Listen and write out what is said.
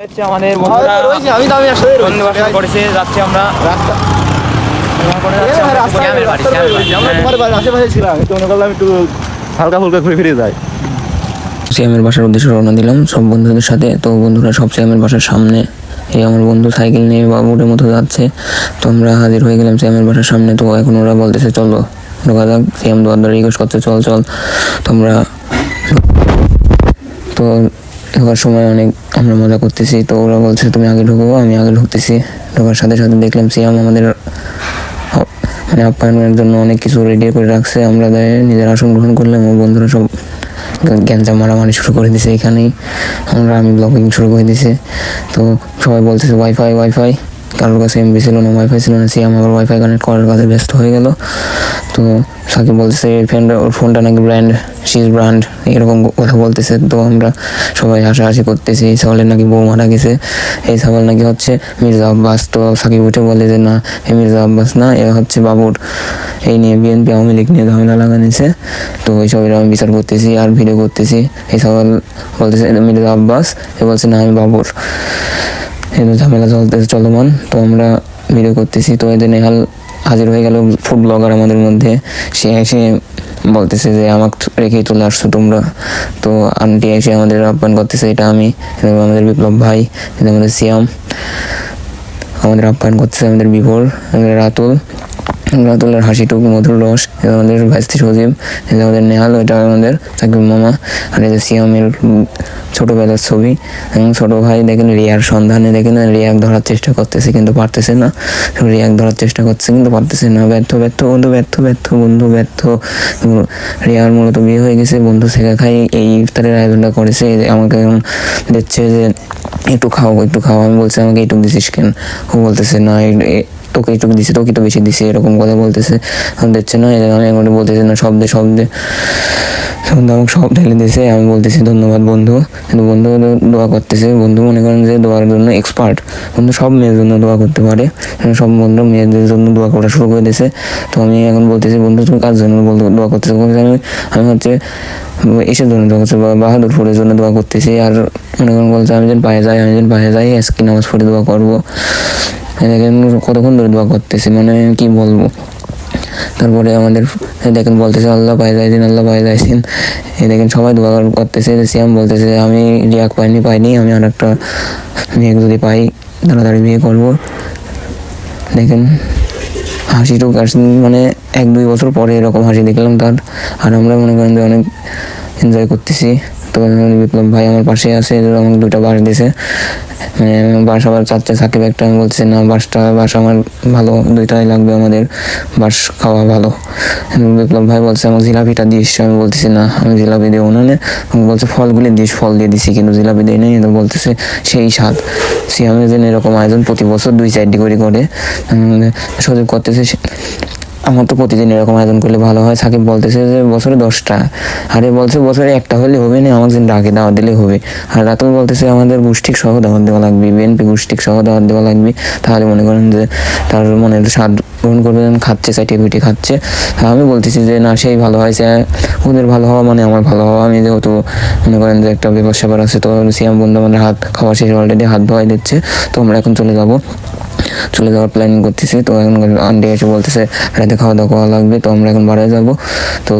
আমাদের বন্ধুরা বন্ধুবাসন করেছে, যাচ্ছি আমরা হালকা ফুলকা ঘুরে ফিরে যায়। সিয়ামের বাসার উদ্দেশ্যে রওনা দিলাম সব বন্ধুদের সাথে। তো বন্ধুরা সব সিয়ামের বাসার সামনে, এই আমার বন্ধু সাইকেল নিয়ে বাবুরের মতো যাচ্ছে। তো আমরা হাজির হয়ে গেলাম সিয়ামের বাসার সামনে। তো এখন ওরা বলতেছে চলো ঢোকা যাক। সিয়াম দোয়ার রিকোয়েস্ট করছে চল চল। তোমরা তো ঢোকার সময় অনেক আমরা মজা করতেছি। তো ওরা বলছে তুমি আগে ঢুকবো, আমি আগে ঢুকতেছি। ঢোকার সাথে সাথে দেখলাম সিয়াম আমাদের মানে আপ্যায়নের জন্য অনেক কিছু রেডি করে রাখছে। আমরা নিজের আসন গ্রহণ করলাম। আমার বন্ধুরা সব গ্যাঞ্জাম মারামারি শুরু করে দিছে। এখানেই আমি ব্লগিং শুরু করে দিছি। তো সবাই বলতেছে ওয়াইফাই ওয়াইফাই, কারোর কাছে এমবি ছিল না, ওয়াইফাই ছিল না। সিয়াম আবার ওয়াইফাই কানেক্ট করার কাছে ব্যস্ত হয়ে গেল। তো সাকিব বলতেছে ওর ফোনটা নাকি ব্র্যান্ড, শিজ ব্র্যান্ড, এরকম কথা বলতেছে। তো আমরা সবাই হাসাহাসি করতেছি। এই সাওয়ালের নাকি বউ মারা গেছে, এই সাওয়াল নাকি হচ্ছে মির্জা আব্বাস। তো সাকিব উঠে বলে যে না, এ মির্জা আব্বাস না, এ হচ্ছে বাবুর। এই নিয়ে বিএনপি আওয়ামী লীগ নিয়ে ঝামেলা লাগানিছে। তো এইসবের আমি বিচার করতেছি আর ভিডিও করতেছি। এই সাওয়াল বলতেছে মির্জা আব্বাস, এ বলছে না আমি বাবুর। এই ঝামেলা চলতেছে চলমান। তো আমরা ভিডিও করতেছি। তো এদের নেহাল হাজির হয়ে গেল, ফুড ব্লগার আমাদের মধ্যে। সে এসে বলতেছে যে আমাকে রেখেই চলে আসছো তোমরা। তো আন্টি এসে আমাদের আহ্বান করতেছে, এটা আমি, আমাদের বিপ্লব ভাই, এটা আমাদের সিয়াম। আমাদের আপ্যায়ন করতেছে আমাদের বিভোর, রাতুলের হাসিটুকু মধুর রস, এটা আমাদের ভাইস্তি সজীব, এটা আমাদের নেহাল, ওইটা আমাদের সাকিব মামা। আর এটা সিয়ামের ছোটবেলার ছবি। এবং ছোটো ভাই দেখেন রিয়ার সন্ধানে, দেখেন রিয়াক ধরার চেষ্টা করতেছে কিন্তু পারতেছে না। রিয়াক ধরার চেষ্টা করছে কিন্তু পারতেছে না। ব্যর্থ ব্যর্থ বন্ধু, ব্যর্থ ব্যর্থ বন্ধু, ব্যর্থ। রিয়ার মূলত বিয়ে হয়ে গেছে, বন্ধু শেখা খাই এই ইফতারের আয়োজনটা করেছে। আমাকে এখন দিচ্ছে যে একটু খাও একটু খাও। আমি বলছি আমাকে এইটুকু দিছিস কেন? ও বলতেছে না তোকে এইটুকু দিছে, তোকে তো বেশি দিছে, এরকম কথা বলতেছে। আমি দিচ্ছে না, আমি এখন বলতেছি না শব্দে শব্দে আমাকে সব ঢেলে দিয়েছে। আমি বলতেছি ধন্যবাদ বন্ধু। কিন্তু বন্ধু দোয়া করতেছে। বন্ধু মনে করেন যে দোয়ার জন্য এক্সপার্ট। বন্ধু সব মেয়ের জন্য দোয়া করতে পারে। সব বন্ধু মেয়েদের জন্য দোয়া করা শুরু করে দিয়েছে। তো আমি এখন বলতেছি বন্ধু তুমি কার জন্য দোয়া করতেছো? আমি হচ্ছে এসের জন্য দোয়া করছি, বাহাদুরপুরের জন্য দোয়া করতেছি। আর মনে করেন বলছে আমি যেন পায়ে যাই আজকে নামাজ পড়ে দোয়া করবো। দেখেন কতক্ষণ ধরে দোয়া করতেছি, মানে কি বলবো। তারপরে আমাদের দেখেন বলতেছে আল্লাহ পায়ে যাইছেন, আল্লাহ পায়ে যাইছেন। এই দেখেন সবাই দোয়া করতেছে। সিয়াম বলতেছে আমি রিয়াক পাইনি, আমি আর একটা মেয়েকে যদি পাই তাড়াতাড়ি বিয়ে করবো। দেখেন হাসিটুক মানে 1-2 বছর পরে এরকম হাসি দেখলাম তার। আর আমরা মনে করেন যে অনেক এনজয় করতেছি। তো বিপ্লব ভাই আমার পাশে আছে, আমাকে 2টা বাস দিয়েছে। মানে বাস আবার চাচ্ছে সাকিব একটা। আমি বলছি না বাস আমার ভালো, 2টাই লাগবে আমাদের, বাস খাওয়া ভালো। বিপ্লব ভাই বলছে আমার জিলাপিটা দিস। আমি বলতেছি না আমি জিলাপি দেবো না। বলছে ফলগুলি দিস, ফল দিয়ে দিছি কিন্তু জিলাপি দিই নাই। তো বলতেছে সেই স্বাদ। সিয়ামের জন্য এরকম আয়োজন প্রতি বছর 2-4টি করে সজীব করতেছে। আমার তো প্রতিদিন এরকম আয়োজন করলে ভালো হয়। সাকিব বলতেছে যে বছরে 10টা, আরে বলছে বছরে একটা হলে হবে না, আমাকে ডাকে দাওয়াত দিলে হবে। আর রাতুল বলতেছে আমাদের গোষ্ঠীক সহ দাওয়াত দেওয়া লাগবে, বিএনপি গোষ্ঠীক সহ দাওয়াত দেওয়া লাগবে। তাহলে মনে করেন যে তার মনে স্বাদ গ্রহণ করবেন, খাচ্ছে পিঠে খাচ্ছে। আমি বলতেছি যে না সেই ভালো হয়েছে, ওদের ভালো হওয়া মানে আমার ভালো হওয়া। আমি যেহেতু মনে করেন যে একটা ব্যাপার স্যাপার আছে। তো সিয়াম বন্ধু আমাদের হাত খাওয়া শেষ, অলরেডি হাত ধোয়াই দিচ্ছে। তো আমরা এখন চলে যাওয়ার প্ল্যানিং করতেছি। তো এখন আন্টি এসে বলতেছে রাতে খাওয়া দাওয়া করা লাগবে। তো আমরা এখন বাড়ায় যাবো। তো